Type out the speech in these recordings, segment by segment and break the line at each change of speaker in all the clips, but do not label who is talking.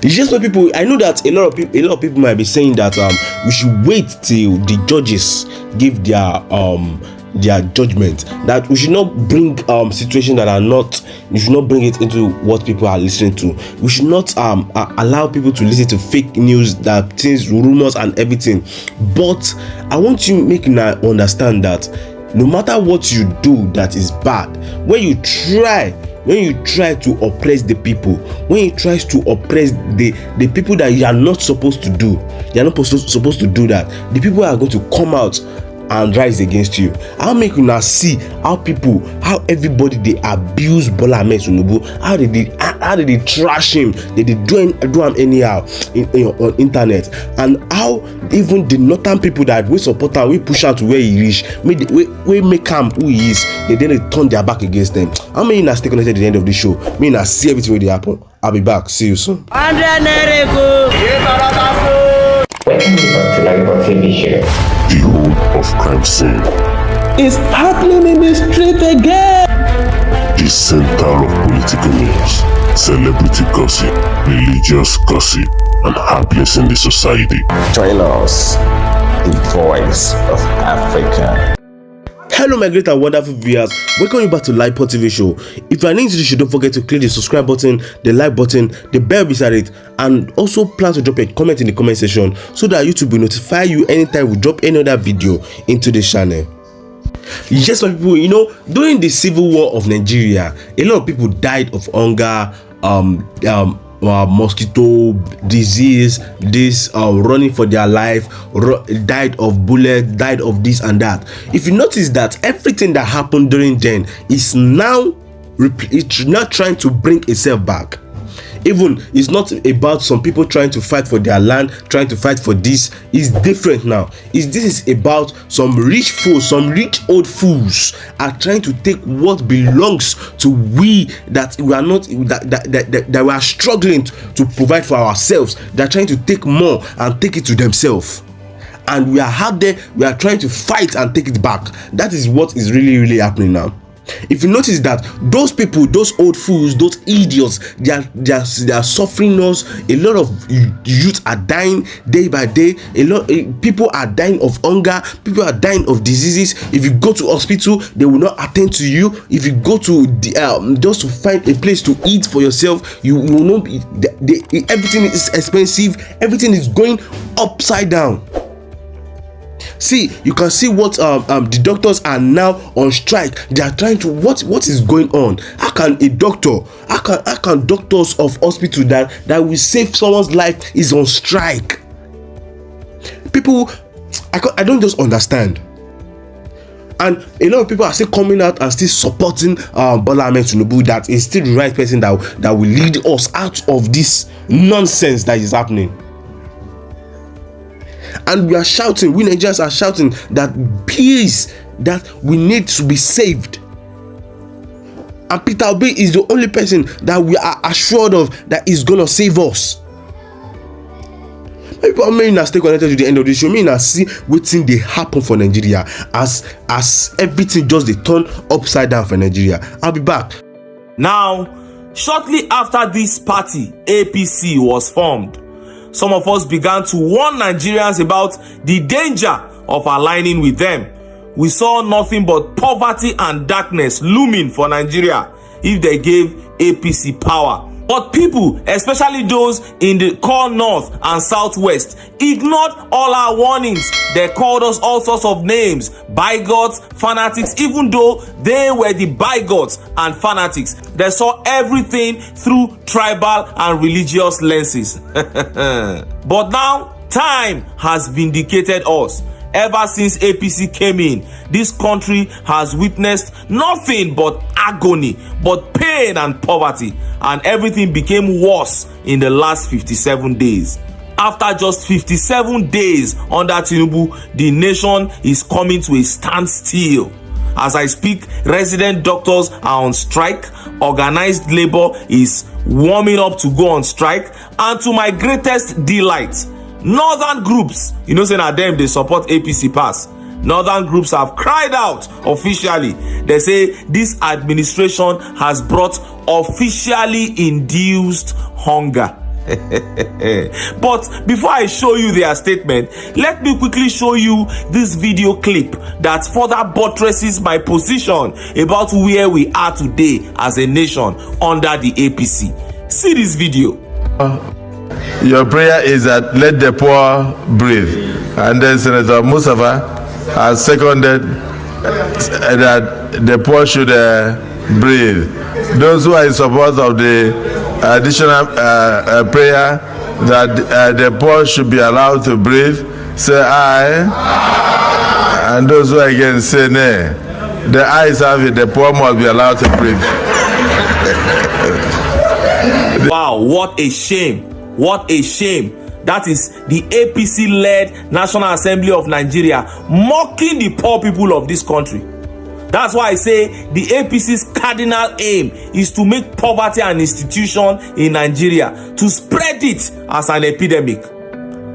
It's just what people. I know that a lot of people might be saying that we should wait till the judges give their judgment, that we should not bring situations that are not, you should not bring it into what people are listening to. We should not allow people to listen to fake news, that things, rumors and everything. But I want you make now understand that no matter what you do that is bad, when you try to oppress the people, when you try to oppress the people that you are not supposed to do, you are not supposed to do that, the people are going to come out and rise against you. I'll make you now see how everybody they abuse Bola Tinubu, how did they trash him, they do him anyhow on internet, and how even the northern people that we support him, we push out to where he reach, we make him who he is, they then turn their back against them. How many now stay connected at the end of the show? Me now see everything where they happen. I'll be back. See you soon.
Welcome to LAJUPOG TV show.
The whole of crime scene
is happening in the street again.
The center of political news, celebrity gossip, religious gossip, and happenings in the society.
Join us, the voice of Africa.
Hello my great and wonderful viewers, welcome you back to LAJUPOG TV show. If you are new to the show, don't forget to click the subscribe button, the like button, the bell beside it, and also plan to drop a comment in the comment section so that YouTube will notify you anytime we drop any other video into the channel. Yes, my people, during the civil war of Nigeria, a lot of people died of hunger, mosquito disease, running for their life, died of bullet, died of this and that. If you notice that everything that happened during then is now trying to bring itself back. Even it's not about some people trying to fight for their land, trying to fight for this. It's different now. This is about some rich fools, some rich old fools are trying to take what belongs to we that we are not, that we are struggling to provide for ourselves. They're trying to take more and take it to themselves. And we are out there, we are trying to fight and take it back. That is what is really happening now. If you notice that those people, those old fools, those idiots, they are suffering us. A lot of youth are dying day by day. People are dying of hunger. People are dying of diseases. If you go to hospital, they will not attend to you. If you go to just to find a place to eat for yourself, you will not be. Everything is expensive. Everything is going upside down. See, you can see what the doctors are now on strike. They are trying to what is going on. How can a doctor, how can doctors of hospital that will save someone's life is on strike? People, I don't just understand. And a lot of people are still coming out and still supporting Bola Tinubu, that is still the right person that will lead us out of this nonsense that is happening. And we are shouting, we Nigerians are shouting that please, that we need to be saved. And Peter Obi is the only person that we are assured of that is gonna save us. People may not stay connected to the end of the show. May not see what thing they happen for Nigeria as everything just they turn upside down for Nigeria. I'll be back.
Now, shortly after this party, APC was formed. Some of us began to warn Nigerians about the danger of aligning with them. We saw nothing but poverty and darkness looming for Nigeria if they gave APC power. But people, especially those in the core north and southwest, ignored all our warnings. They called us all sorts of names, bigots, fanatics, even though they were the bigots and fanatics. They saw everything through tribal and religious lenses. But now, time has vindicated us. Ever since APC came in, this country has witnessed nothing but agony, but pain and poverty, and everything became worse in the last 57 days. After just 57 days under Tinubu, the nation is coming to a standstill. As I speak, resident doctors are on strike, organized labor is warming up to go on strike, and to my greatest delight, northern groups, say na them they support APC pass. Northern groups have cried out officially. They say this administration has brought officially induced hunger. But before I show you their statement, let me quickly show you this video clip that further buttresses my position about where we are today as a nation under the APC. See this video.
Your prayer is that let the poor breathe. And then Senator Mustafa has seconded that the poor should breathe. Those who are in support of the additional prayer that the poor should be allowed to breathe, say aye. And those who are against, say nay. The ayes have it, the poor must be allowed to breathe.
Wow, what a shame. What a shame. That is the APC-led National Assembly of Nigeria mocking the poor people of this country. That's why I say the APC's cardinal aim is to make poverty an institution in Nigeria, to spread it as an epidemic.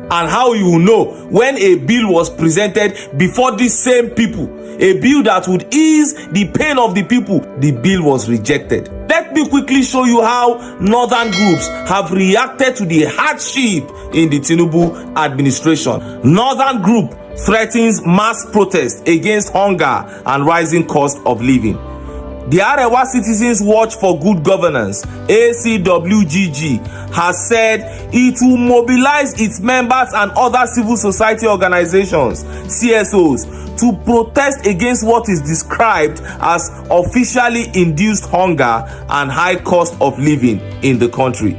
And how you will know when a bill was presented before these same people, a bill that would ease the pain of the people, the bill was rejected. Let me quickly show you how northern groups have reacted to the hardship in the Tinubu administration. Northern group threatens mass protest against hunger and rising cost of living. The Arewa Citizens Watch for Good Governance, ACWGG, has said it will mobilize its members and other civil society organizations, CSOs, to protest against what is described as officially induced hunger and high cost of living in the country.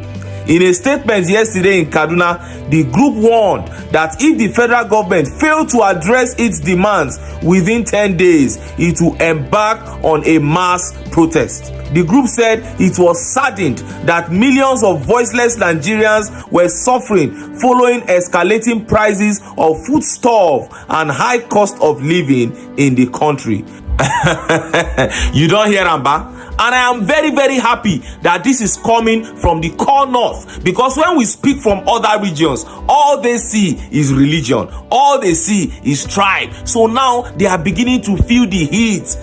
In a statement yesterday in Kaduna, the group warned that if the federal government failed to address its demands within 10 days, it will embark on a mass protest. The group said it was saddened that millions of voiceless Nigerians were suffering following escalating prices of foodstuff and high cost of living in the country. You don't hear, Amba? And I am very, very happy that this is coming from the core north, because when we speak from other regions, all they see is religion, all they see is tribe. So now they are beginning to feel the heat.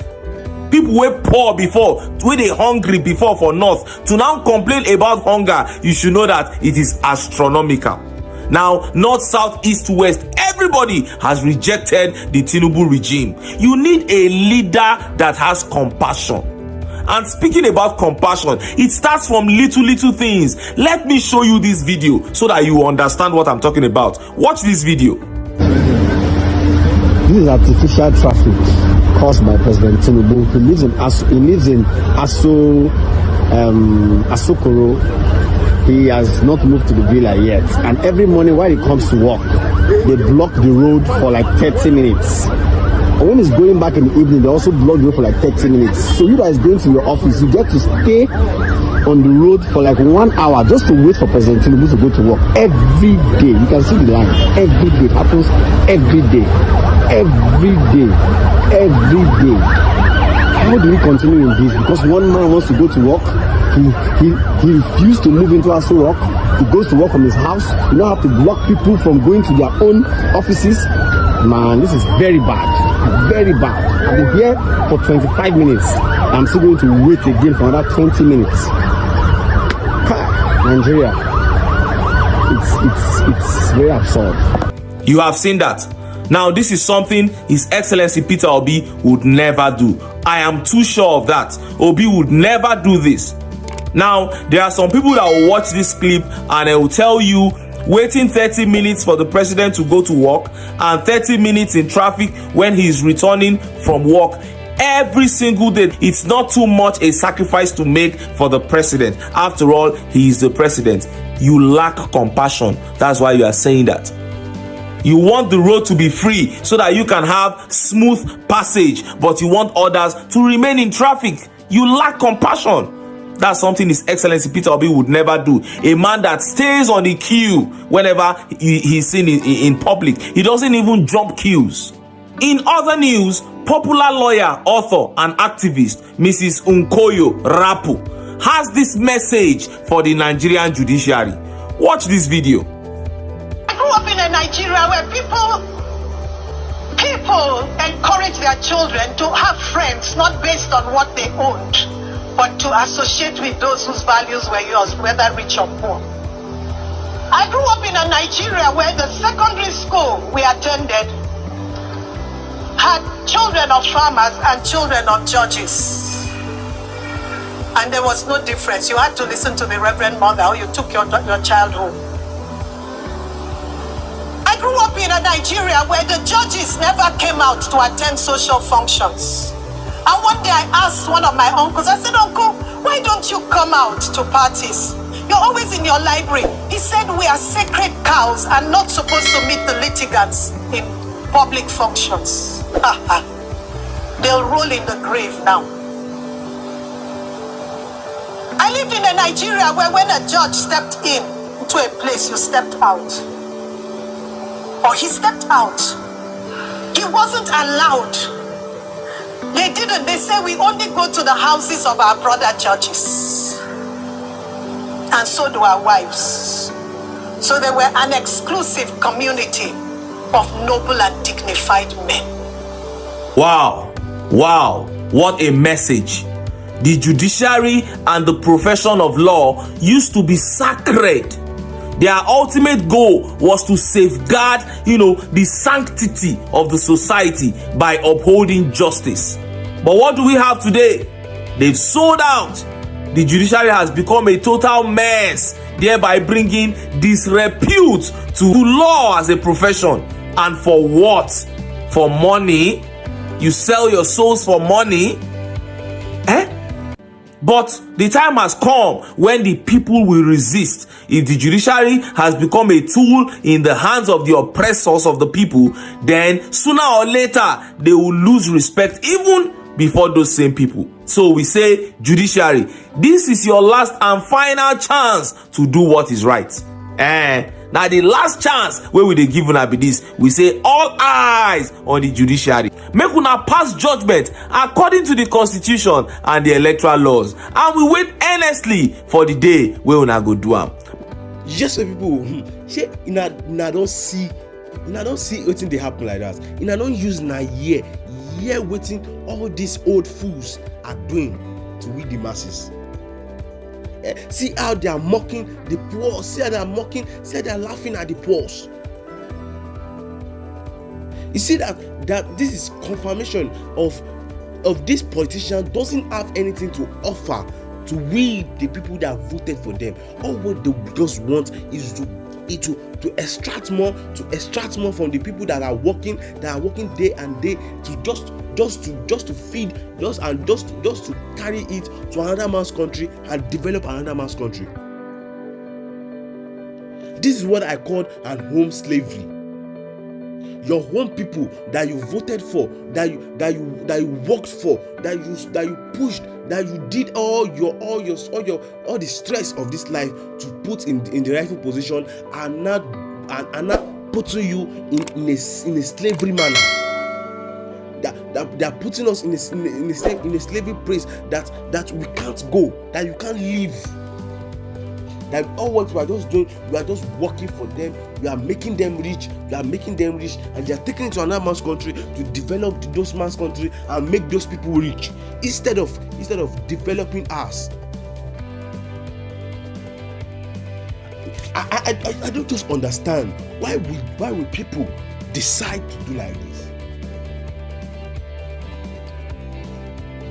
People were poor before, were they hungry before for north, to now complain about hunger, you should know that it is astronomical. Now, north, south, east, west, everybody has rejected the Tinubu regime. You need a leader that has compassion. And speaking about compassion, it starts from little things. Let me show you this video so that you understand what I'm talking about. Watch this video.
This is artificial traffic caused by President Tinubu. He lives in Asokoro. He has not moved to the villa yet. And every morning while he comes to work, they block the road for like 30 minutes. And when he's going back in the evening, they also block the road for like 30 minutes. So you guys going to your office, you get to stay on the road for like 1 hour just to wait for President Tinubu to go to work every day. You can see the line. Every day. It happens every day. Every day. Every day. How do we continue in this? Because one man wants to go to work. He refused to move into Aso Rock. He goes to work from his house. You don't have to block people from going to their own offices. Man, this is very bad. Very bad. I've been here for 25 minutes. I'm still going to wait again for another 20 minutes. Nigeria. It's very absurd.
You have seen that. Now, this is something His Excellency Peter Obi would never do. I am too sure of that. Obi would never do this. Now, there are some people that will watch this clip and they will tell you waiting 30 minutes for the president to go to work and 30 minutes in traffic when he is returning from work every single day. It's not too much a sacrifice to make for the president. After all, he is the president. You lack compassion. That's why you are saying that. You want the road to be free so that you can have smooth passage, but you want others to remain in traffic. You lack compassion. That's something His Excellency Peter Obi would never do. A man that stays on the queue whenever he's seen in public. He doesn't even jump queues. In other news, popular lawyer, author, and activist Mrs. Nkoyo Rapu has this message for the Nigerian judiciary. Watch this video.
I grew up in a Nigeria where people encourage their children to have friends not based on what they owned, but to associate with those whose values were yours, whether rich or poor. a Nigeria where the secondary school we attended had children of farmers and children of judges. And there was no difference. You had to listen to the Reverend Mother or you took your child home. I grew up in a Nigeria where the judges never came out to attend social functions. And one day I asked one of my uncles, I said, Uncle, why don't you come out to parties? You're always in your library. He said, we are sacred cows and not supposed to meet the litigants in public functions. They'll roll in the grave now. I lived in a Nigeria where when a judge stepped into a place, you stepped out. Or he stepped out. He wasn't allowed. They didn't. They say we only go to the houses of our brother judges. And so do our wives. So they were an exclusive community of noble and dignified men.
Wow. Wow. What a message. The judiciary and the profession of law used to be sacred. Their ultimate goal was to safeguard, the sanctity of the society by upholding justice. But what do we have today? They've sold out. The judiciary has become a total mess, thereby bringing disrepute to law as a profession. And for what? For money? You sell your souls for money? But the time has come when the people will resist. If the judiciary has become a tool in the hands of the oppressors of the people, then sooner or later they will lose respect even before those same people. So we say, judiciary, this is your last and final chance to do what is right. Now the last chance where we dey give una be this. We say all eyes on the judiciary. Make una pass judgment according to the constitution and the electoral laws. And we wait earnestly for the day where una go do am.
Yes, people. Say una don't see wetin dey happen like that. Una don't use na year waiting all these old fools are doing to we the masses. See how they are mocking the poor. See how they are mocking. See how they are laughing at the poor. You see that this is confirmation of this politician doesn't have anything to offer to we the people that voted for them. All what they just want is to extract more from the people that are working day and day to just to feed just to carry it to another man's country and develop another man's country. This is what I call an home slavery. Your home people that you voted for, that you worked for, that you pushed, that you did all the stress of this life to put in the rightful position, are not putting you in a slavery manner. That they are putting us in a slavery place that we can't go, that you can't live. That all what we are just doing, we are just working for them. We are making them rich. And they are taking it to another man's country to develop those man's country and make those people rich instead of developing us. I don't just understand why will people decide to do like this.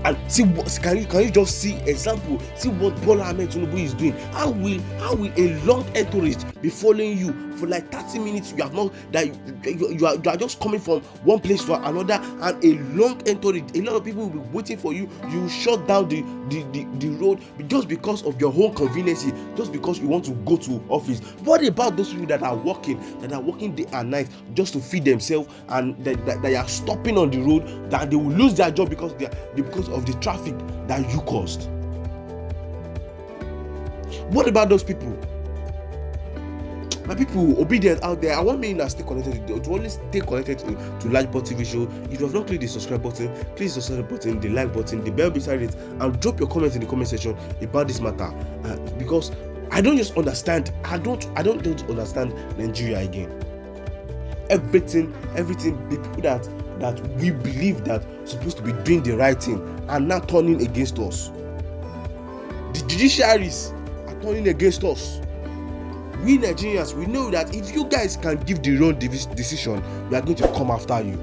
And see, can you just see example? See what Bola Tinubu is doing. How will a long entourage be following you for like 30 minutes? You have not that you are just coming from one place to another, and a long entourage. A lot of people will be waiting for you. You shut down the road just because of your own convenience, just because you want to go to office. What about those people that are working day and night just to feed themselves, and that they are stopping on the road, that they will lose their job because of the traffic that you caused? What about those people? My people obedient out there, I want me to stay connected to always stay connected to LAJUPOG TV show. If you have not clicked the subscribe button, please subscribe button, the like button, the bell beside it, and drop your comments in the comment section about this matter. Because I don't just understand. I don't understand Nigeria again. Everything, the people that we believe that supposed to be doing the right thing are now turning against us. The judiciaries are turning against us. we Nigerians, we know that if you guys can give the wrong decision, we are going to come after you.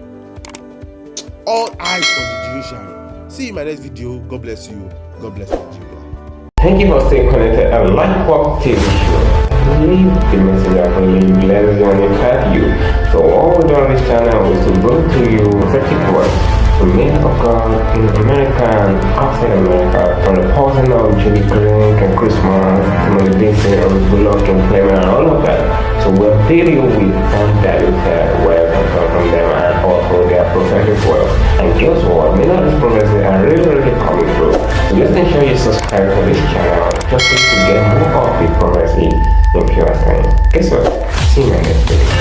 All eyes on the judiciary. See you in my next video. God bless you. God bless Nigeria.
Thank you for staying connected at LAJUPOG TV show. Leave the message for you, let us help you. So all we do on this channel is to bring to you prophetic words, the men of God in America and outside America, from the person of Judy Green and Christmas, Timothy Dixon, and Bola and Clement and all of that. So we'll deal you with undiluted words from them and also their prophetic words. And guess what? Many of these prophecies are really coming through. So just ensure you subscribe to this channel just to get more of the prophecy in pure time. Guess what? See you in the next video.